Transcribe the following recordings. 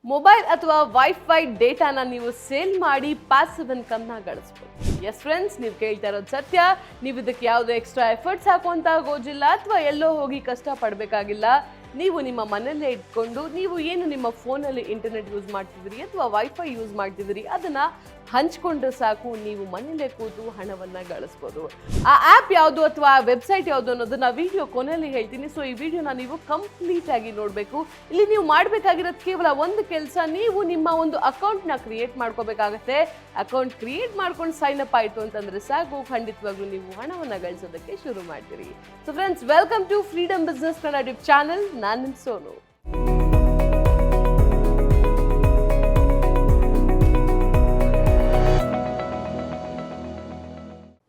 Mobile ಅಥವಾ wifi ಡೇಟಾನ ನೀವು sale ಮಾಡಿ ಪಾಸಿವ್ ಇನ್ಕಮ್ನ ಗಳಿಸ್ಬೋದು. ಎಸ್ ಫ್ರೆಂಡ್ಸ್, ನೀವು ಕೇಳ್ತಾ ಇರೋದು ಸತ್ಯ. ನೀವು ಇದಕ್ಕೆ ಯಾವುದೇ ಎಕ್ಸ್ಟ್ರಾ ಎಫರ್ಟ್ಸ್ ಹಾಕುವಂತ ಆಗೋದಿಲ್ಲ ಅಥವಾ ಎಲ್ಲೋ ಹೋಗಿ ಕಷ್ಟ ಪಡಬೇಕಾಗಿಲ್ಲ. ನೀವು ನಿಮ್ಮ ಮನೆಯಲ್ಲೇ ಇಟ್ಕೊಂಡು ನೀವು ಏನು ನಿಮ್ಮ ಫೋನಲ್ಲಿ ಇಂಟರ್ನೆಟ್ ಯೂಸ್ ಮಾಡ್ತಿದ್ದೀರಿ ಅಥವಾ ವೈಫೈ ಯೂಸ್ ಮಾಡ್ತಿದ್ದೀರಿ ಅದನ್ನ ಹಂಚ್ಕೊಂಡ್ರೆ ಸಾಕು, ನೀವು ಮನೆಯಲ್ಲೇ ಕೂತು ಹಣವನ್ನ ಗಳಿಸ್ಬೋದು. ಆ ಆ್ಯಪ್ ಯಾವುದು ಅಥವಾ ಆ ವೆಬ್ಸೈಟ್ ಯಾವುದು ಅನ್ನೋದನ್ನ ವಿಡಿಯೋ ಕೊನೆಯಲ್ಲಿ ಹೇಳ್ತೀನಿ. ಸೊ ಈ ವಿಡಿಯೋನ ನೀವು ಕಂಪ್ಲೀಟ್ ಆಗಿ ನೋಡಬೇಕು. ಇಲ್ಲಿ ನೀವು ಮಾಡಬೇಕಾಗಿರೋದು ಕೇವಲ ಒಂದು ಕೆಲಸ, ನೀವು ನಿಮ್ಮ ಒಂದು ಅಕೌಂಟ್ನ ಕ್ರಿಯೇಟ್ ಮಾಡ್ಕೋಬೇಕಾಗತ್ತೆ. ಅಕೌಂಟ್ ಕ್ರಿಯೇಟ್ ಮಾಡ್ಕೊಂಡು ಸೈನ್ ಅಪ್ ಆಯಿತು ಅಂತಂದ್ರೆ ಸಾಕು, ಖಂಡಿತವಾಗ್ಲೂ ನೀವು ಹಣವನ್ನ ಗಳಿಸೋದಕ್ಕೆ ಶುರು ಮಾಡ್ತೀರಿ. So friends, welcome to Freedom Business Kannada YouTube channel. ನಾನು ಸೋನು.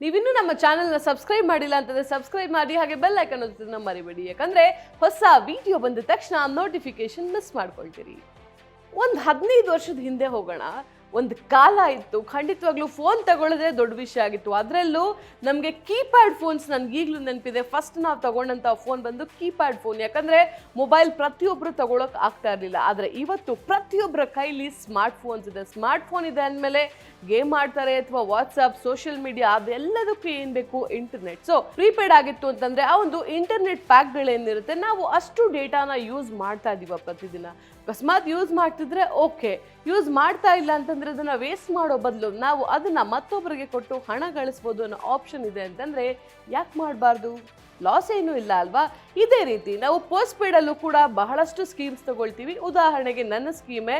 ನೀವಿನ್ನೂ ನಮ್ಮ ಚಾನೆಲ್ನ ಸಬ್ಸ್ಕ್ರೈಬ್ ಮಾಡಿಲ್ಲ ಅಂತಂದ್ರೆ ಸಬ್ಸ್ಕ್ರೈಬ್ ಮಾಡಿ, ಹಾಗೆ ಬೆಲ್ ಐಕಾನ್ ಒತ್ತೋದನ್ನ ಮರಿಬೇಡಿ. ಯಾಕಂದ್ರೆ ಹೊಸ ವಿಡಿಯೋ ಬಂದ ತಕ್ಷಣ ನೋಟಿಫಿಕೇಶನ್ ಮಿಸ್ ಮಾಡ್ಕೊಳ್ತೀರಿ. ಒಂದು 15 ವರ್ಷದ ಹಿಂದೆ ಹೋಗೋಣ. ಒಂದು ಕಾಲ ಇತ್ತು, ಖಂಡಿತವಾಗ್ಲೂ ಫೋನ್ ತಗೊಳ್ಳೋದೇ ದೊಡ್ಡ ವಿಷಯ ಆಗಿತ್ತು. ಅದರಲ್ಲೂ ನಮಗೆ ಕೀಪ್ಯಾಡ್ ಫೋನ್ಸ್ ನನಗೀಗಲೂ ನೆನಪಿದೆ. ಫಸ್ಟ್ ನಾವು ತಗೊಂಡಂಥ ಫೋನ್ ಬಂದು ಕೀಪ್ಯಾಡ್ ಫೋನ್. ಯಾಕಂದರೆ ಮೊಬೈಲ್ ಪ್ರತಿಯೊಬ್ಬರು ತಗೊಳಕ್ಕೆ ಆಗ್ತಾ ಇರಲಿಲ್ಲ. ಆದರೆ ಇವತ್ತು ಪ್ರತಿಯೊಬ್ಬರ ಕೈಲಿ ಸ್ಮಾರ್ಟ್ ಫೋನ್ಸ್ ಇದೆ. ಸ್ಮಾರ್ಟ್ ಫೋನ್ ಇದೆ ಅಂದಮೇಲೆ ಗೇಮ್ ಆಡ್ತಾರೆ ಅಥವಾ ವಾಟ್ಸಪ್, ಸೋಷಿಯಲ್ ಮೀಡಿಯಾ, ಅದೆಲ್ಲದಕ್ಕೂ ಏನು ಬೇಕು? ಇಂಟರ್ನೆಟ್. ಸೊ ಪ್ರೀಪೇಡ್ ಆಗಿತ್ತು ಅಂತಂದರೆ ಆ ಒಂದು ಇಂಟರ್ನೆಟ್ ಪ್ಯಾಕ್ಗಳೇನಿರುತ್ತೆ, ನಾವು ಅಷ್ಟು ಡೇಟಾನ ಯೂಸ್ ಮಾಡ್ತಾ ಇದ್ದೀವ ಪ್ರತಿದಿನ. ಅಕಸ್ಮಾತ್ ಯೂಸ್ ಮಾಡ್ತಿದ್ರೆ ಓಕೆ, ಯೂಸ್ ಮಾಡ್ತಾ ಇಲ್ಲ ಅಂತಂದ್ರೆ ಅದನ್ನ ವೇಸ್ಟ್ ಮಾಡೋ ಬದಲು ನಾವು ಅದನ್ನ ಮತ್ತೊಬ್ಬರಿಗೆ ಕೊಟ್ಟು ಹಣ ಗಳಿಸ್ಬೋದು ಅನ್ನೋ ಆಪ್ಷನ್ ಇದೆ ಅಂತಂದ್ರೆ ಯಾಕೆ ಮಾಡಬಾರ್ದು? ಲಾಸ್ ಏನೂ ಇಲ್ಲ ಅಲ್ವಾ? ಇದೇ ರೀತಿ ನಾವು ಪೋಸ್ಟ್ ಪೇಡಲ್ಲೂ ಕೂಡ ಬಹಳಷ್ಟು ಸ್ಕೀಮ್ಸ್ ತಗೊಳ್ತೀವಿ. ಉದಾಹರಣೆಗೆ ನನ್ನ ಸ್ಕೀಮೇ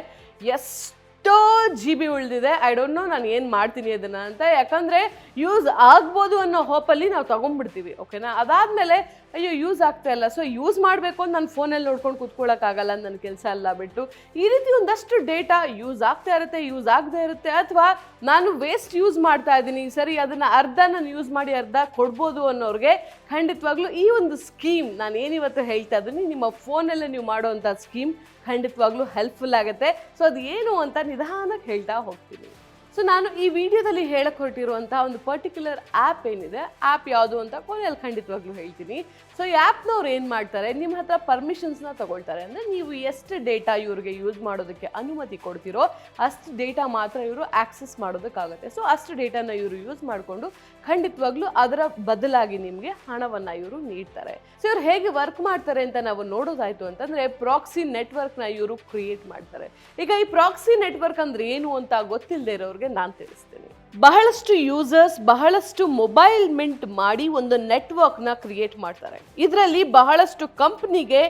ಎಷ್ಟೋ GB ಉಳಿದಿದೆ. ಐ ಡೋಂಟ್ ನೋ ನಾನು ಏನು ಮಾಡ್ತೀನಿ ಅದನ್ನ ಅಂತ. ಯಾಕಂದರೆ ಯೂಸ್ ಆಗ್ಬೋದು ಅನ್ನೋ ಹೋಪಲ್ಲಿ ನಾವು ತಗೊಂಡ್ಬಿಡ್ತೀವಿ. ಓಕೆನಾ? ಅದಾದಮೇಲೆ ಅಯ್ಯೋ ಯೂಸ್ ಆಗ್ತಾ ಇಲ್ಲ, ಸೊ ಯೂಸ್ ಮಾಡಬೇಕು ಅಂತ ನಾನು ಫೋನಲ್ಲಿ ನೋಡ್ಕೊಂಡು ಕೂತ್ಕೊಳ್ಳೋಕ್ಕಾಗಲ್ಲ, ನನ್ನ ಕೆಲಸ ಎಲ್ಲ ಬಿಟ್ಟು. ಈ ರೀತಿ ಒಂದಷ್ಟು ಡೇಟಾ ಯೂಸ್ ಆಗ್ತಾ ಇರುತ್ತೆ, ಯೂಸ್ ಆಗದೆ ಇರುತ್ತೆ. ಅಥವಾ ನಾನು ವೇಸ್ಟ್ ಯೂಸ್ ಮಾಡ್ತಾ ಇದ್ದೀನಿ, ಸರಿ ಅದನ್ನು ಅರ್ಧ ನಾನು ಯೂಸ್ ಮಾಡಿ ಅರ್ಧ ಕೊಡ್ಬೋದು ಅನ್ನೋರಿಗೆ ಖಂಡಿತವಾಗ್ಲೂ ಈ ಒಂದು ಸ್ಕೀಮ್ ನಾನು ಏನಿವತ್ತು ಹೇಳ್ತಾ ಇದ್ದೀನಿ, ನಿಮ್ಮ ಫೋನಲ್ಲೇ ನೀವು ಮಾಡೋವಂಥ ಸ್ಕೀಮ್ ಖಂಡಿತವಾಗ್ಲೂ ಹೆಲ್ಪ್ಫುಲ್ ಆಗುತ್ತೆ. ಸೊ ಅದು ಏನು ಅಂತ ನಿಧಾನಕ್ಕೆ ಹೇಳ್ತಾ ಹೋಗ್ತೀನಿ. ಸೊ ನಾನು ಈ ವಿಡಿಯೋದಲ್ಲಿ ಹೇಳಕ್ಕೆ ಹೊರಟಿರುವಂಥ ಒಂದು ಪರ್ಟಿಕ್ಯುಲರ್ ಆ್ಯಪ್ ಏನಿದೆ, ಆ್ಯಪ್ ಯಾವುದು ಅಂತ ಕೊನೆಯಲ್ಲಿ ಖಂಡಿತವಾಗ್ಲೂ ಹೇಳ್ತೀನಿ. ಸೊ ಈ ಆ್ಯಪ್ನವ್ರು ಏನು ಮಾಡ್ತಾರೆ, ನಿಮ್ಮ ಹತ್ರ ಪರ್ಮಿಷನ್ಸ್ನ ತಗೊಳ್ತಾರೆ. ಅಂದರೆ ನೀವು ಎಷ್ಟು ಡೇಟಾ ಇವ್ರಿಗೆ ಯೂಸ್ ಮಾಡೋದಕ್ಕೆ ಅನುಮತಿ ಕೊಡ್ತೀರೋ ಅಷ್ಟು ಡೇಟಾ ಮಾತ್ರ ಇವರು ಆಕ್ಸೆಸ್ ಮಾಡೋದಕ್ಕಾಗುತ್ತೆ. ಸೊ ಅಷ್ಟು ಡೇಟಾನ ಇವರು ಯೂಸ್ ಮಾಡಿಕೊಂಡು ಖಂಡಿತವಾಗ್ಲೂ ಅದರ ಬದಲಾಗಿ ನಿಮಗೆ ಹಣವನ್ನು ಇವರು ನೀಡ್ತಾರೆ. ಸೊ ಇವ್ರು ಹೇಗೆ ವರ್ಕ್ ಮಾಡ್ತಾರೆ ಅಂತ ನಾವು ನೋಡೋದಾಯಿತು ಅಂತಂದರೆ, ಪ್ರಾಕ್ಸಿ ನೆಟ್ವರ್ಕ್ನ ಇವರು ಕ್ರಿಯೇಟ್ ಮಾಡ್ತಾರೆ. ಈಗ ಈ ಪ್ರಾಕ್ಸಿ ನೆಟ್ವರ್ಕ್ ಅಂದರೆ ಏನು ಅಂತ ಗೊತ್ತಿಲ್ಲದೆ ಇರೋರಿಗೆ ನಾನು ತಿಳಿಸ್ತೀನಿ. ಬಹಳಷ್ಟು ಯೂಸರ್ಸ್ ಬಹಳಷ್ಟು ಮೊಬೈಲ್ ಮಿಂಟ್ ಮಾಡಿ ಒಂದು ನೆಟ್ವರ್ಕ್ನ ಕ್ರಿಯೇಟ್ ಮಾಡ್ತಾರೆ. ಇದರಲ್ಲಿ ಬಹಳಷ್ಟು ಕಂಪ್ನಿಗೆ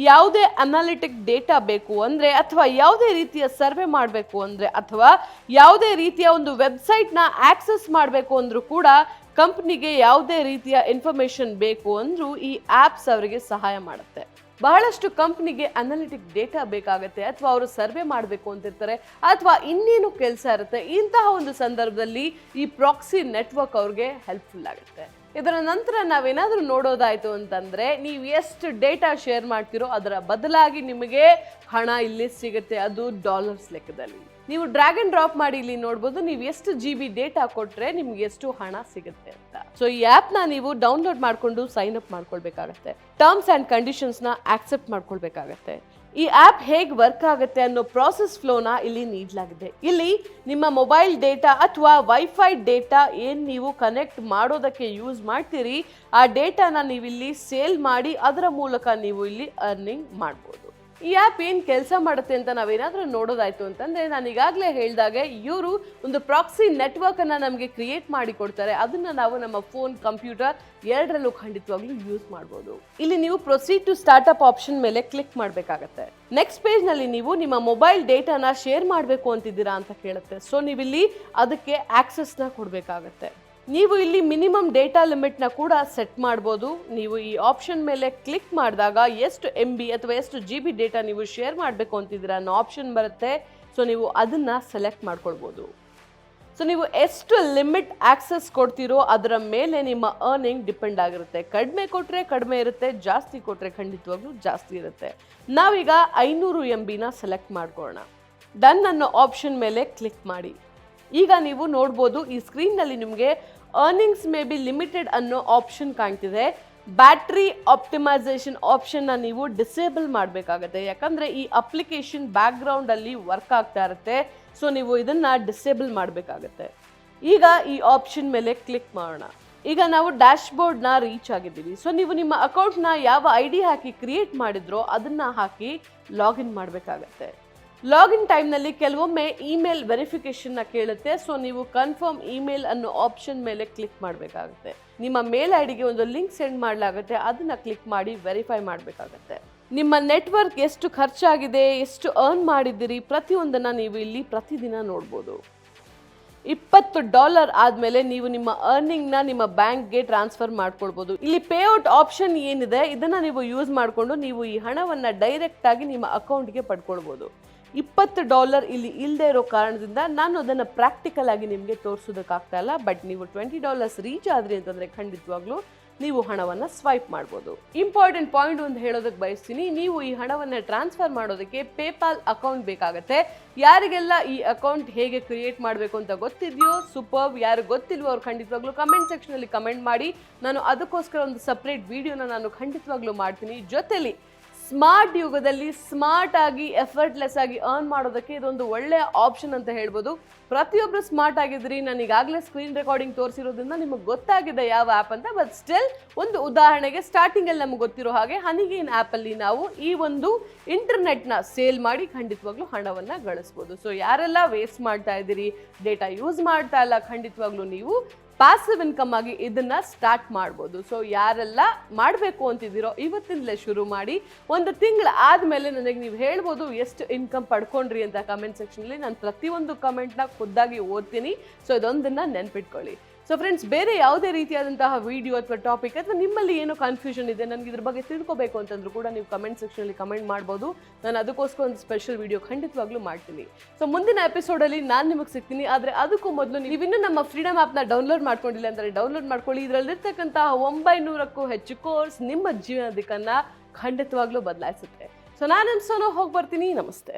ಯಾವುದೇ ಅನಾಲಿಟಿಕ್ ಡೇಟಾ ಬೇಕು ಅಂದರೆ, ಅಥವಾ ಯಾವುದೇ ರೀತಿಯ ಸರ್ವೆ ಮಾಡಬೇಕು ಅಂದರೆ, ಅಥವಾ ಯಾವುದೇ ರೀತಿಯ ಒಂದು ವೆಬ್ಸೈಟ್ನ ಆಕ್ಸೆಸ್ ಮಾಡಬೇಕು ಅಂದರೂ ಕೂಡ ಕಂಪ್ನಿಗೆ ಯಾವುದೇ ರೀತಿಯ ಇನ್ಫಾರ್ಮೇಷನ್ ಬೇಕು ಅಂದರೂ ಈ ಆ್ಯಪ್ಸ್ ಅವರಿಗೆ ಸಹಾಯ ಮಾಡುತ್ತೆ. ಬಹಳಷ್ಟು ಕಂಪ್ನಿಗೆ ಅನಾಲಿಟಿಕ್ ಡೇಟಾ ಬೇಕಾಗುತ್ತೆ, ಅಥವಾ ಅವರು ಸರ್ವೆ ಮಾಡಬೇಕು ಅಂತಿರ್ತಾರೆ, ಅಥವಾ ಇನ್ನೇನು ಕೆಲಸ ಇರುತ್ತೆ. ಇಂತಹ ಒಂದು ಸಂದರ್ಭದಲ್ಲಿ ಈ ಪ್ರಾಕ್ಸಿ ನೆಟ್ವರ್ಕ್ ಅವ್ರಿಗೆ ಹೆಲ್ಪ್ಫುಲ್ ಆಗುತ್ತೆ. ಇದರ ನಂತರ ನಾವೇನಾದರೂ ನೋಡೋದಾಯಿತು ಅಂತಂದರೆ, ನೀವು ಎಷ್ಟು ಡೇಟಾ ಶೇರ್ ಮಾಡ್ತೀರೋ ಅದರ ಬದಲಾಗಿ ನಿಮಗೆ ಹಣ ಇಲ್ಲಿ ಸಿಗುತ್ತೆ, ಅದು ಡಾಲರ್ಸ್ ಲೆಕ್ಕದಲ್ಲಿ. ನೀವು ಡ್ರ್ಯಾಗ್ ಅಂಡ್ ಡ್ರಾಪ್ ಮಾಡಿ ಇಲ್ಲಿ ನೋಡ್ಬೋದು, ನೀವು ಎಷ್ಟು GB ಡೇಟಾ ಕೊಟ್ಟರೆ ನಿಮ್ಗೆ ಎಷ್ಟು ಹಣ ಸಿಗುತ್ತೆ ಅಂತ. ಸೊ ಈ ಆ್ಯಪ್ನ ನೀವು ಡೌನ್ಲೋಡ್ ಮಾಡಿಕೊಂಡು ಸೈನ್ ಅಪ್ ಮಾಡ್ಕೊಳ್ಬೇಕಾಗತ್ತೆ. ಟರ್ಮ್ಸ್ ಆ್ಯಂಡ್ ಕಂಡೀಷನ್ಸ್ನ ಆಕ್ಸೆಪ್ಟ್ ಮಾಡ್ಕೊಳ್ಬೇಕಾಗತ್ತೆ. ಈ ಆ್ಯಪ್ ಹೇಗೆ ವರ್ಕ್ ಆಗುತ್ತೆ ಅನ್ನೋ ಪ್ರಾಸೆಸ್ ಫ್ಲೋನ ಇಲ್ಲಿ ನೀಡಲಾಗಿದೆ. ಇಲ್ಲಿ ನಿಮ್ಮ ಮೊಬೈಲ್ ಡೇಟಾ ಅಥವಾ ವೈಫೈ ಡೇಟಾ ಏನು ನೀವು ಕನೆಕ್ಟ್ ಮಾಡೋದಕ್ಕೆ ಯೂಸ್ ಮಾಡ್ತೀರಿ, ಆ ಡೇಟಾನ ನೀವಿಲ್ಲಿ ಸೇಲ್ ಮಾಡಿ ಅದರ ಮೂಲಕ ನೀವು ಇಲ್ಲಿ ಅರ್ನಿಂಗ್ ಮಾಡ್ಬೋದು. ಈ ಆ್ಯಪ್ ಏನು ಕೆಲಸ ಮಾಡುತ್ತೆ ಅಂತ ನಾವೇನಾದರೂ ನೋಡೋದಾಯಿತು ಅಂತಂದರೆ, ನಾನು ಈಗಾಗಲೇ ಹೇಳಿದಾಗೆ ಇವರು ಒಂದು ಪ್ರಾಕ್ಸಿ ನೆಟ್ವರ್ಕನ್ನು ನಮಗೆ ಕ್ರಿಯೇಟ್ ಮಾಡಿ ಕೊಡ್ತಾರೆ. ಅದನ್ನು ನಾವು ನಮ್ಮ ಫೋನ್, ಕಂಪ್ಯೂಟರ್ ಎರಡರಲ್ಲೂ ಖಂಡಿತವಾಗ್ಲೂ ಯೂಸ್ ಮಾಡ್ಬೋದು. ಇಲ್ಲಿ ನೀವು ಪ್ರೊಸೀಡ್ ಟು ಸ್ಟಾರ್ಟ್ಅಪ್ ಆಪ್ಷನ್ ಮೇಲೆ ಕ್ಲಿಕ್ ಮಾಡಬೇಕಾಗತ್ತೆ. ನೆಕ್ಸ್ಟ್ ಪೇಜ್ನಲ್ಲಿ ನೀವು ನಿಮ್ಮ ಮೊಬೈಲ್ ಡೇಟಾನ ಶೇರ್ ಮಾಡಬೇಕು ಅಂತಿದ್ದೀರಾ ಅಂತ ಕೇಳುತ್ತೆ. ಸೊ ನೀವಿಲ್ಲಿ ಅದಕ್ಕೆ ಆಕ್ಸೆಸ್ನ ಕೊಡಬೇಕಾಗತ್ತೆ. ನೀವು ಇಲ್ಲಿ ಮಿನಿಮಮ್ ಡೇಟಾ ಲಿಮಿಟ್ನ ಕೂಡ ಸೆಟ್ ಮಾಡ್ಬೋದು. ನೀವು ಈ ಆಪ್ಷನ್ ಮೇಲೆ ಕ್ಲಿಕ್ ಮಾಡಿದಾಗ ಎಷ್ಟು MB ಅಥವಾ ಎಷ್ಟು GB ಡೇಟಾ ನೀವು ಶೇರ್ ಮಾಡಬೇಕು ಅಂತಿದ್ದೀರಾ ಅನ್ನೋ ಆಪ್ಷನ್ ಬರುತ್ತೆ. ಸೊ ನೀವು ಅದನ್ನು ಸೆಲೆಕ್ಟ್ ಮಾಡ್ಕೊಳ್ಬೋದು. ಸೊ ನೀವು ಎಷ್ಟು ಲಿಮಿಟ್ ಆಕ್ಸೆಸ್ ಕೊಡ್ತೀರೋ ಅದರ ಮೇಲೆ ನಿಮ್ಮ ಅರ್ನಿಂಗ್ ಡಿಪೆಂಡ್ ಆಗಿರುತ್ತೆ. ಕಡಿಮೆ ಕೊಟ್ಟರೆ ಕಡಿಮೆ ಇರುತ್ತೆ, ಜಾಸ್ತಿ ಕೊಟ್ಟರೆ ಖಂಡಿತವಾಗ್ಲೂ ಜಾಸ್ತಿ ಇರುತ್ತೆ. ನಾವೀಗ 500 MBನ ಸೆಲೆಕ್ಟ್ ಮಾಡ್ಕೊಳ್ಳೋಣ. ಡನ್ ಅನ್ನೋ ಆಪ್ಷನ್ ಮೇಲೆ ಕ್ಲಿಕ್ ಮಾಡಿ. ಈಗ ನೀವು ನೋಡ್ಬೋದು ಈ ಸ್ಕ್ರೀನ್ನಲ್ಲಿ ನಿಮಗೆ ಅರ್ನಿಂಗ್ಸ್ ಮೇ ಬಿ ಲಿಮಿಟೆಡ್ ಅನ್ನೋ ಆಪ್ಷನ್ ಕಾಣ್ತಿದೆ. ಬ್ಯಾಟ್ರಿ ಆಪ್ಟಿಮೈಸೇಷನ್ ಆಪ್ಷನ್ನ ನೀವು ಡಿಸೇಬಲ್ ಮಾಡಬೇಕಾಗತ್ತೆ. ಯಾಕಂದರೆ ಈ ಅಪ್ಲಿಕೇಶನ್ ಬ್ಯಾಕ್ಗ್ರೌಂಡಲ್ಲಿ ವರ್ಕ್ ಆಗ್ತಾ ಇರುತ್ತೆ. ಸೊ ನೀವು ಇದನ್ನು ಡಿಸೇಬಲ್ ಮಾಡಬೇಕಾಗತ್ತೆ. ಈಗ ಈ ಆಪ್ಷನ್ ಮೇಲೆ ಕ್ಲಿಕ್ ಮಾಡೋಣ. ಈಗ ನಾವು ಡ್ಯಾಶ್ಬೋರ್ಡ್ನ ರೀಚ್ ಆಗಿದ್ದೀವಿ. ಸೊ ನೀವು ನಿಮ್ಮ ಅಕೌಂಟ್ನ ಯಾವ ID ಹಾಕಿ ಕ್ರಿಯೇಟ್ ಮಾಡಿದ್ರೋ ಅದನ್ನು ಹಾಕಿ ಲಾಗಿನ್ ಮಾಡಬೇಕಾಗತ್ತೆ. ಲಾಗಿನ್ ಟೈಮ್ನಲ್ಲಿ ಕೆಲವೊಮ್ಮೆ ಇಮೇಲ್ ವೆರಿಫಿಕೇಷನ್ನ ಕೇಳುತ್ತೆ. ಸೊ ನೀವು ಕನ್ಫರ್ಮ್ ಇಮೇಲ್ ಅನ್ನೋ ಆಪ್ಷನ್ ಮೇಲೆ ಕ್ಲಿಕ್ ಮಾಡಬೇಕಾಗುತ್ತೆ. ನಿಮ್ಮ ಮೇಲ್ ಐಡಿಗೆ ಒಂದು ಲಿಂಕ್ ಸೆಂಡ್ ಮಾಡಲಾಗುತ್ತೆ, ಅದನ್ನು ಕ್ಲಿಕ್ ಮಾಡಿ ವೆರಿಫೈ ಮಾಡಬೇಕಾಗತ್ತೆ. ನಿಮ್ಮ ನೆಟ್ವರ್ಕ್ ಎಷ್ಟು ಖರ್ಚಾಗಿದೆ, ಎಷ್ಟು ಅರ್ನ್ ಮಾಡಿದ್ದೀರಿ, ಪ್ರತಿಯೊಂದನ್ನು ನೀವು ಇಲ್ಲಿ ಪ್ರತಿದಿನ ನೋಡ್ಬೋದು. $20 ಆದಮೇಲೆ ನೀವು ನಿಮ್ಮ ಅರ್ನಿಂಗ್ನ ನಿಮ್ಮ ಬ್ಯಾಂಕ್ಗೆ ಟ್ರಾನ್ಸ್ಫರ್ ಮಾಡ್ಕೊಳ್ಬೋದು. ಇಲ್ಲಿ ಪೇಔಟ್ ಆಪ್ಷನ್ ಏನಿದೆ ಇದನ್ನು ನೀವು ಯೂಸ್ ಮಾಡಿಕೊಂಡು ನೀವು ಈ ಹಣವನ್ನು ಡೈರೆಕ್ಟಾಗಿ ನಿಮ್ಮ ಅಕೌಂಟ್ಗೆ ಪಡ್ಕೊಳ್ಬೋದು. $20 ಇಲ್ಲಿ ಇಲ್ಲದೆ ಇರೋ ಕಾರಣದಿಂದ ನಾನು ಅದನ್ನು ಪ್ರಾಕ್ಟಿಕಲ್ ಆಗಿ ನಿಮಗೆ ತೋರಿಸೋದಕ್ಕಾಗ್ತಾ ಇಲ್ಲ. ಬಟ್ ನೀವು $20 ರೀಚ್ ಆದ್ರಿ ಅಂತಂದರೆ ಖಂಡಿತವಾಗ್ಲೂ ನೀವು ಹಣವನ್ನು ಸ್ವೈಪ್ ಮಾಡ್ಬೋದು. ಇಂಪಾರ್ಟೆಂಟ್ ಪಾಯಿಂಟ್ ಒಂದು ಹೇಳೋದಕ್ಕೆ ಬಯಸ್ತೀನಿ, ನೀವು ಈ ಹಣವನ್ನು ಟ್ರಾನ್ಸ್ಫರ್ ಮಾಡೋದಕ್ಕೆ ಪೇಪಾಲ್ ಅಕೌಂಟ್ ಬೇಕಾಗುತ್ತೆ. ಯಾರಿಗೆಲ್ಲ ಈ ಅಕೌಂಟ್ ಹೇಗೆ ಕ್ರಿಯೇಟ್ ಮಾಡಬೇಕು ಅಂತ ಗೊತ್ತಿದೆಯೋ ಸೂಪರ್, ಯಾರು ಗೊತ್ತಿಲ್ವೋ ಅವ್ರು ಖಂಡಿತವಾಗ್ಲೂ ಕಮೆಂಟ್ ಸೆಕ್ಷನಲ್ಲಿ ಕಮೆಂಟ್ ಮಾಡಿ. ನಾನು ಅದಕ್ಕೋಸ್ಕರ ಒಂದು ಸಪ್ರೇಟ್ ವಿಡಿಯೋನ ನಾನು ಖಂಡಿತವಾಗ್ಲೂ ಮಾಡ್ತೀನಿ. ಜೊತೆಲಿ ಸ್ಮಾರ್ಟ್ ಯುಗದಲ್ಲಿ ಸ್ಮಾರ್ಟ್ ಆಗಿ ಎಫರ್ಟ್ಲೆಸ್ ಆಗಿ ಅರ್ನ್ ಮಾಡೋದಕ್ಕೆ ಇದೊಂದು ಒಳ್ಳೆಯ ಆಪ್ಷನ್ ಅಂತ ಹೇಳ್ಬೋದು. ಪ್ರತಿಯೊಬ್ಬರು ಸ್ಮಾರ್ಟ್ ಆಗಿದ್ರಿ. ನಾನು ಈಗಾಗಲೇ ಸ್ಕ್ರೀನ್ ರೆಕಾರ್ಡಿಂಗ್ ತೋರಿಸಿರೋದ್ರಿಂದ ನಿಮಗೆ ಗೊತ್ತಾಗಿದೆ ಯಾವ ಆ್ಯಪ್ ಅಂತ. ಬಟ್ ಸ್ಟಿಲ್ ಒಂದು ಉದಾಹರಣೆಗೆ ಸ್ಟಾರ್ಟಿಂಗಲ್ಲಿ ನಮಗೆ ಗೊತ್ತಿರೋ ಹಾಗೆ ಹನಿಗೇನ್ ಆ್ಯಪಲ್ಲಿ ನಾವು ಈ ಒಂದು ಇಂಟರ್ನೆಟ್ನ ಸೇಲ್ ಮಾಡಿ ಖಂಡಿತವಾಗ್ಲೂ ಹಣವನ್ನು ಗಳಿಸ್ಬೋದು. ಸೊ ಯಾರೆಲ್ಲ ವೇಸ್ಟ್ ಮಾಡ್ತಾ ಇದ್ದೀರಿ, ಡೇಟಾ ಯೂಸ್ ಮಾಡ್ತಾ ಇಲ್ಲ, ಖಂಡಿತವಾಗ್ಲೂ ನೀವು ಪ್ಯಾಸಿವ್ ಇನ್ಕಮ್ ಆಗಿ ಇದನ್ನ ಸ್ಟಾರ್ಟ್ ಮಾಡ್ಬೋದು. ಸೊ ಯಾರೆಲ್ಲ ಮಾಡಬೇಕು ಅಂತಿದ್ದೀರೋ ಇವತ್ತಿಂದಲೇ ಶುರು ಮಾಡಿ. ಒಂದು ತಿಂಗಳು ಆದಮೇಲೆ ನನಗೆ ನೀವು ಹೇಳ್ಬೋದು ಎಷ್ಟು ಇನ್ಕಮ್ ಪಡ್ಕೊಂಡ್ರಿ ಅಂತ ಕಮೆಂಟ್ ಸೆಕ್ಷನಲ್ಲಿ. ನಾನು ಪ್ರತಿಯೊಂದು ಕಮೆಂಟ್ನ ಖುದ್ದಾಗಿ ಓದ್ತೀನಿ. ಸೊ ಇದೊಂದನ್ನು ನೆನ್ಪಿಟ್ಕೊಳ್ಳಿ. ಸೊ ಫ್ರೆಂಡ್ಸ್, ಬೇರೆ ಯಾವುದೇ ರೀತಿಯಾದಂತಹ ವಿಡಿಯೋ ಅಥವಾ ಟಾಪಿಕ್ ಅಥವಾ ನಿಮ್ಮಲ್ಲಿ ಏನೋ ಕನ್ಫ್ಯೂಷನ್ ಇದೆ, ನನಗೆ ಇದ್ರ ಬಗ್ಗೆ ತಿಳ್ಕೊಬೇಕು ಅಂತಂದ್ರೂ ಕೂಡ ನೀವು ಕಮೆಂಟ್ ಸೆಕ್ಷನಲ್ಲಿ ಕಮೆಂಟ್ ಮಾಡ್ಬೋದು. ನಾನು ಅದಕ್ಕೋಸ್ಕರ ಒಂದು ಸ್ಪೆಷಲ್ ವಿಡಿಯೋ ಖಂಡಿತವಾಗ್ಲೂ ಮಾಡ್ತೀನಿ. ಸೊ ಮುಂದಿನ ಎಪಿಸೋಡಲ್ಲಿ ನಾನು ನಿಮಗೆ ಸಿಗ್ತೀನಿ. ಆದರೆ ಅದಕ್ಕೂ ಮೊದಲು ನೀವಿನ್ನೂ ನಮ್ಮ ಫ್ರೀಡಮ್ ಆ್ಯಪ್ನ ಡೌನ್ಲೋಡ್ ಮಾಡ್ಕೊಂಡಿಲ್ಲ ಅಂದರೆ ಡೌನ್ಲೋಡ್ ಮಾಡ್ಕೊಳ್ಳಿ. ಇದರಲ್ಲಿರ್ತಕ್ಕಂತಹ 900ಕ್ಕೂ ಹೆಚ್ಚು ಕೋರ್ಸ್ ನಿಮ್ಮ ಜೀವನ ದಿಕ್ಕನ್ನು ಖಂಡಿತವಾಗ್ಲೂ ಬದಲಾಯಿಸುತ್ತೆ. ಸೊ ನಾನು ಸೋನು ಹೋಗಿ ಬರ್ತೀನಿ. ನಮಸ್ತೆ.